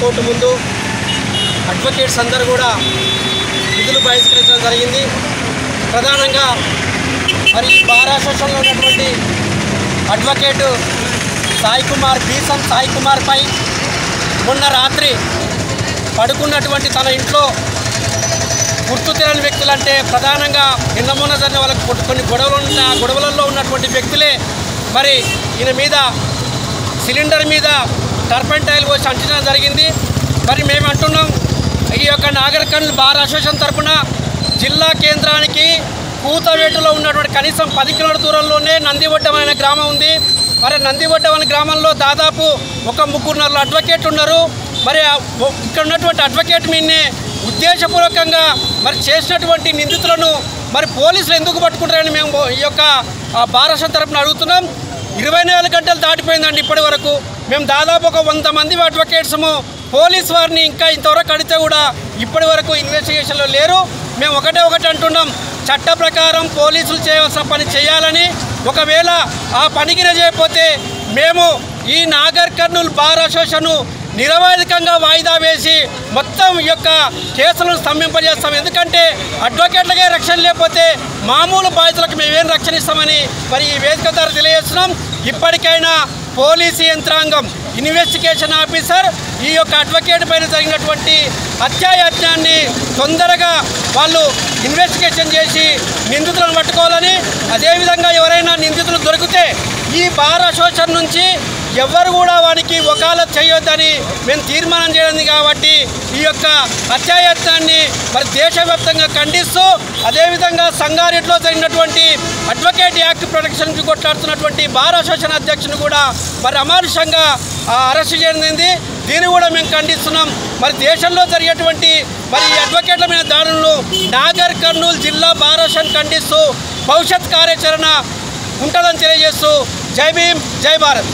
Court ముందు advocates అందరూ కూడా విధులు బహిష్కరించడం జరిగింది. ప్రధానంగా మరి బార్ అసోసియేషన్లో ఉన్నటువంటి అడ్వకేట్ బీసం సాయి కుమార్పై మొన్న రాత్రి పడుకున్నటువంటి తన ఇంట్లో గుర్తు తెలియని వ్యక్తులు, అంటే ప్రధానంగా నిన్న మొన్న జరిగిన వాళ్ళకి కొన్ని గొడవలలో ఉన్నటువంటి వ్యక్తులే మరి ఈయన మీద సిలిండర్ మీద టర్పంటైల్ పోసి అంటించడం జరిగింది. మరి మేము అంటున్నాం, ఈ యొక్క నాగర్ కర్నూల్ బార్ అసోసియేషన్ తరఫున జిల్లా కేంద్రానికి కూతవేటులో ఉన్నటువంటి కనీసం 10 కిలోమీటర్ల దూరంలోనే నందివడ్డం అనే గ్రామం ఉంది. మరి నందివడ్డం అనే గ్రామంలో దాదాపు ఒక 3-4 అడ్వకేట్లు ఉన్నారు. మరి ఇక్కడ ఉన్నటువంటి అడ్వకేట్ మీదనే ఉద్దేశపూర్వకంగా మరి చేసినటువంటి నిందితులను మరి పోలీసులు ఎందుకు పట్టుకుంటారని మేము ఈ యొక్క బార్ అసోసియేషన్ తరఫున అడుగుతున్నాం. 24 గంటలు దాటిపోయిందండి. ఇప్పటి వరకు మేము దాదాపు ఒక 100 మంది అడ్వకేట్స్ము పోలీస్ వారిని ఇంకా ఇంతవరకు అడిగితే కూడా ఇప్పటి వరకు ఇన్వెస్టిగేషన్లో లేరు. మేము ఒకటే అంటున్నాం, చట్ట ప్రకారం పోలీసులు చేయవలసిన పని చేయాలని, ఒకవేళ ఆ పనికి చేయకపోతే మేము ఈ నాగర్ కర్నూల్ బార్ అసోసియేషన్ నిరవధికంగా వాయిదా వేసి మొత్తం ఈ యొక్క కేసులను స్తంభింపజేస్తాం. ఎందుకంటే అడ్వకేట్లకే రక్షణ లేకపోతే మామూలు బాధితులకు మేమేం రక్షణ ఇస్తామని మరి ఈ వేదిక ద్వారా తెలియజేస్తున్నాం. ఇప్పటికైనా పోలీసు యంత్రాంగం, ఇన్వెస్టిగేషన్ ఆఫీసర్ ఈ యొక్క అడ్వకేట్ పైన జరిగినటువంటి హత్యాయత్నాన్ని తొందరగా వాళ్ళు ఇన్వెస్టిగేషన్ చేసి నిందితులను పట్టుకోవాలని, అదేవిధంగా ఎవరైనా నిందితులు దొరికితే ఈ బార్ అసోసియేషన్ నుంచి ఎవరు కూడా వానికి వకాలత్ చేయొద్దని మేము తీర్మానం చేయడం కాబట్టి ఈ యొక్క హత్యాయత్నాన్ని మరి దేశవ్యాప్తంగా ఖండిస్తూ, అదేవిధంగా సంగారెడ్డిలో జరిగినటువంటి అడ్వకేట్ యాక్ట్ ప్రొటెక్షన్కి కొట్లాడుతున్నటువంటి బార్ అసోసియేషన్ అధ్యక్షుని కూడా మరి అమానుషంగా అరెస్టు చేయనుంది. దీన్ని కూడా మేము ఖండిస్తున్నాం. మరి దేశంలో జరిగేటువంటి మరి అడ్వకేట్ల మీద దాడులను నాగర్ కర్నూల్ జిల్లా బార్ అసోసియేషన్ ఖండిస్తూ భవిష్యత్ కార్యాచరణ ఉంటుందని తెలియజేస్తూ జై భీమ్, జై భారత్.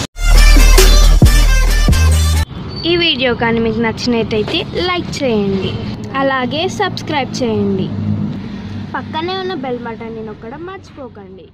ఈ వీడియో కానీ మీకు నచ్చినట్టయితే లైక్ చేయండి, అలాగే సబ్స్క్రైబ్ చేయండి. పక్కనే ఉన్న బెల్ బటన్ని నొక్కడం మర్చిపోకండి.